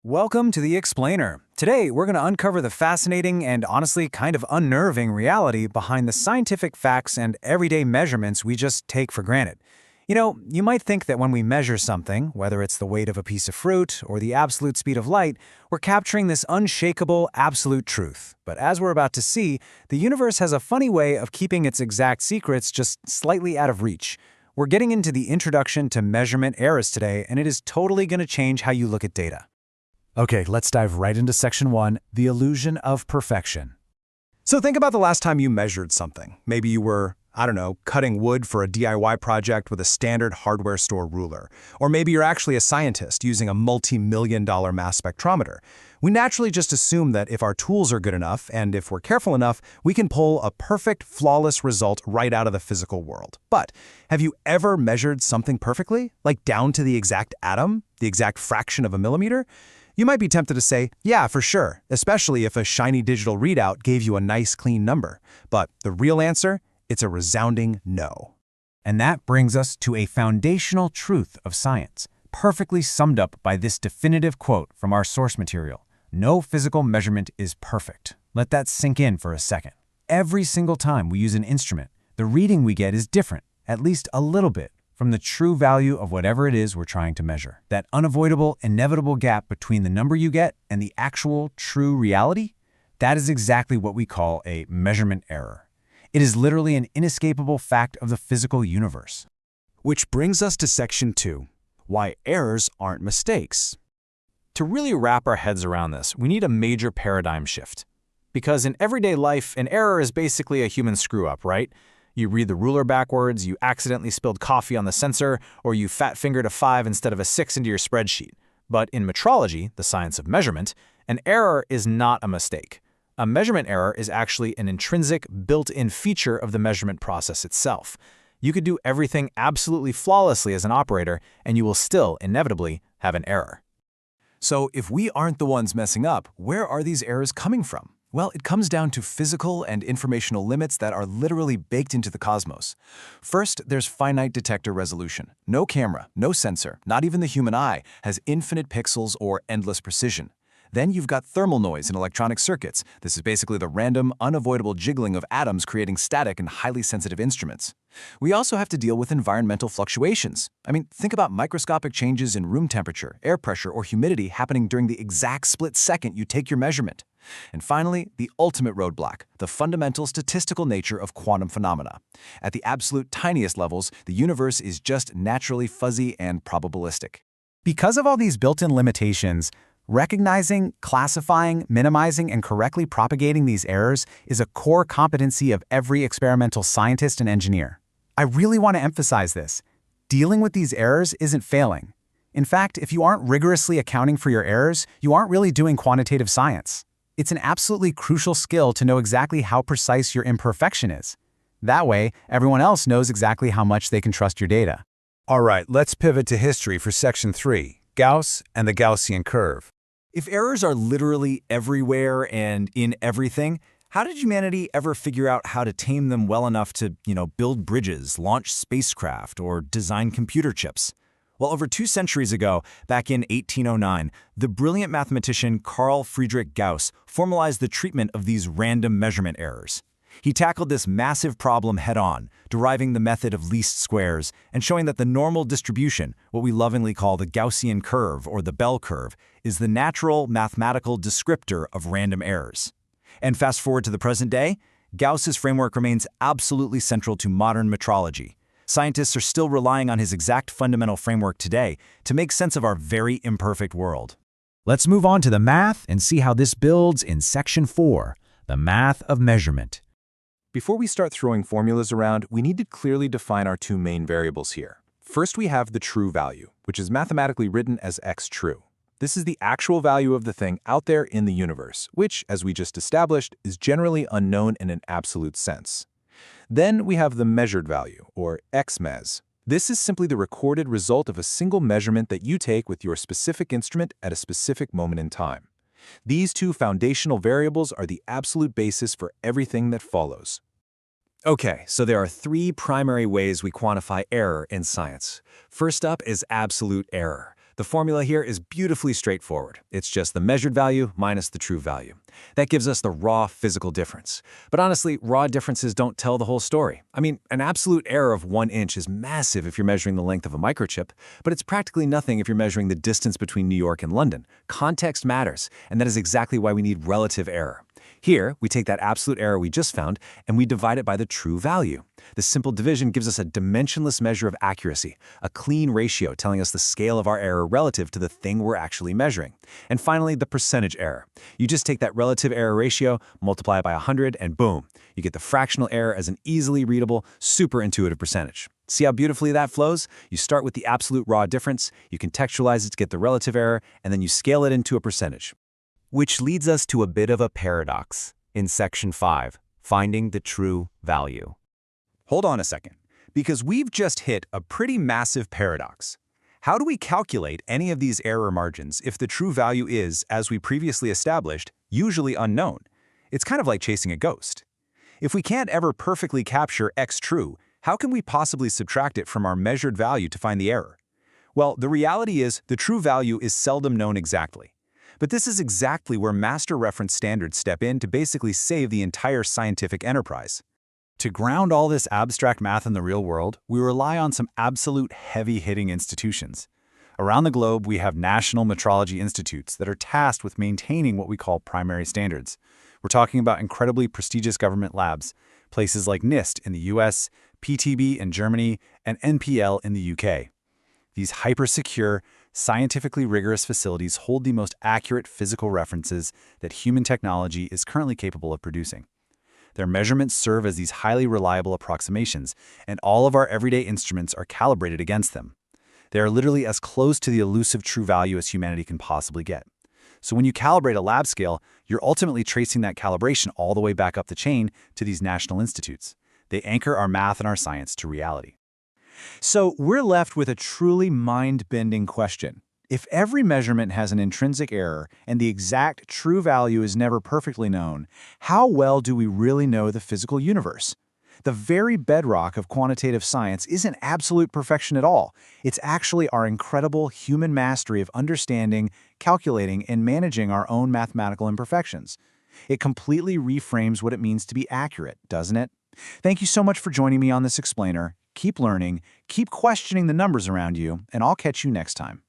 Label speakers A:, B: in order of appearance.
A: Welcome to The Explainer. Today, we're going to uncover the fascinating and honestly kind of unnerving reality behind the scientific facts and everyday measurements we just take for granted. You might think that when we measure something, whether it's the weight of a piece of fruit or the absolute speed of light, we're capturing this unshakable, absolute truth. But as we're about to see, the universe has a funny way of keeping its exact secrets just slightly out of reach. We're getting into the introduction to measurement errors today, and it is totally going to change how you look at data. Okay, let's dive right into Section 1, the illusion of perfection.
B: So think about the last time you measured something. Maybe you were, cutting wood for a DIY project with a standard hardware store ruler. Or maybe you're actually a scientist using a multi-million-dollar mass spectrometer. We naturally just assume that if our tools are good enough, and if we're careful enough, we can pull a perfect, flawless result right out of the physical world. But have you ever measured something perfectly? Like down to the exact atom? The exact fraction of a millimeter? You might be tempted to say, yeah, for sure, especially if a shiny digital readout gave you a nice clean number. But the real answer? It's a resounding no.
A: And that brings us to a foundational truth of science, perfectly summed up by this definitive quote from our source material. No physical measurement is perfect. Let that sink in for a second. Every single time we use an instrument, the reading we get is different, at least a little bit, from the true value of whatever it is we're trying to measure. That unavoidable, inevitable gap between the number you get and the actual, true reality, that is exactly what we call a measurement error. It is literally an inescapable fact of the physical universe.
B: Which brings us to Section 2, why errors aren't mistakes.
C: To really wrap our heads around this, we need a major paradigm shift. Because in everyday life, an error is basically a human screw-up, right? You read the ruler backwards, you accidentally spilled coffee on the sensor, or you fat-fingered a 5 instead of a 6 into your spreadsheet. But in metrology, the science of measurement, an error is not a mistake. A measurement error is actually an intrinsic, built-in feature of the measurement process itself. You could do everything absolutely flawlessly as an operator, and you will still, inevitably, have an error.
A: So if we aren't the ones messing up, where are these errors coming from? Well, it comes down to physical and informational limits that are literally baked into the cosmos. First, there's finite detector resolution. No camera, no sensor, not even the human eye, has infinite pixels or endless precision. Then you've got thermal noise in electronic circuits. This is basically the random, unavoidable jiggling of atoms creating static in highly sensitive instruments. We also have to deal with environmental fluctuations. Think about microscopic changes in room temperature, air pressure, or humidity happening during the exact split second you take your measurement. And finally, the ultimate roadblock, the fundamental statistical nature of quantum phenomena. At the absolute tiniest levels, the universe is just naturally fuzzy and probabilistic. Because of all these built-in limitations, recognizing, classifying, minimizing, and correctly propagating these errors is a core competency of every experimental scientist and engineer. I really want to emphasize this. Dealing with these errors isn't failing. In fact, if you aren't rigorously accounting for your errors, you aren't really doing quantitative science. It's an absolutely crucial skill to know exactly how precise your imperfection is. That way, everyone else knows exactly how much they can trust your data.
B: All right, let's pivot to history for Section 3, Gauss and the Gaussian curve.
A: If errors are literally everywhere and in everything, how did humanity ever figure out how to tame them well enough to, build bridges, launch spacecraft, or design computer chips? Well, over 2 centuries ago, back in 1809, the brilliant mathematician Carl Friedrich Gauss formalized the treatment of these random measurement errors. He tackled this massive problem head-on, deriving the method of least squares and showing that the normal distribution, what we lovingly call the Gaussian curve or the bell curve, is the natural mathematical descriptor of random errors. And fast forward to the present day, Gauss's framework remains absolutely central to modern metrology. Scientists are still relying on his exact fundamental framework today to make sense of our very imperfect world. Let's move on to the math and see how this builds in Section 4, the math of measurement.
B: Before we start throwing formulas around, we need to clearly define our 2 main variables here. First, we have the true value, which is mathematically written as x true. This is the actual value of the thing out there in the universe, which, as we just established, is generally unknown in an absolute sense. Then we have the measured value, or xmes. This is simply the recorded result of a single measurement that you take with your specific instrument at a specific moment in time. These 2 foundational variables are the absolute basis for everything that follows.
A: Okay, so there are 3 primary ways we quantify error in science. First up is absolute error. The formula here is beautifully straightforward. It's just the measured value minus the true value. That gives us the raw physical difference. But honestly, raw differences don't tell the whole story. I mean, an absolute error of 1 inch is massive if you're measuring the length of a microchip, but it's practically nothing if you're measuring the distance between New York and London. Context matters, and that is exactly why we need relative error. Here, we take that absolute error we just found and we divide it by the true value. This simple division gives us a dimensionless measure of accuracy, a clean ratio telling us the scale of our error relative to the thing we're actually measuring. And finally, the percentage error. You just take that relative error ratio, multiply it by 100, and boom, you get the fractional error as an easily readable, super intuitive percentage. See how beautifully that flows? You start with the absolute raw difference, you contextualize it to get the relative error, and then you scale it into a percentage.
B: Which leads us to a bit of a paradox in Section 5, finding the true value. Hold on a second, because we've just hit a pretty massive paradox. How do we calculate any of these error margins if the true value is, as we previously established, usually unknown? It's kind of like chasing a ghost. If we can't ever perfectly capture X true, how can we possibly subtract it from our measured value to find the error? Well, the reality is the true value is seldom known exactly. But this is exactly where master reference standards step in to basically save the entire scientific enterprise.
C: To ground all this abstract math in the real world, we rely on some absolute heavy-hitting institutions. Around the globe, we have national metrology institutes that are tasked with maintaining what we call primary standards. We're talking about incredibly prestigious government labs, places like NIST in the US, PTB in Germany, and NPL in the UK. These hyper-secure, scientifically rigorous facilities hold the most accurate physical references that human technology is currently capable of producing. Their measurements serve as these highly reliable approximations, and all of our everyday instruments are calibrated against them. They are literally as close to the elusive true value as humanity can possibly get. So when you calibrate a lab scale, you're ultimately tracing that calibration all the way back up the chain to these national institutes. They anchor our math and our science to reality.
A: So we're left with a truly mind-bending question. If every measurement has an intrinsic error and the exact true value is never perfectly known, how well do we really know the physical universe? The very bedrock of quantitative science isn't absolute perfection at all. It's actually our incredible human mastery of understanding, calculating, and managing our own mathematical imperfections. It completely reframes what it means to be accurate, doesn't it? Thank you so much for joining me on this explainer. Keep learning, keep questioning the numbers around you, and I'll catch you next time.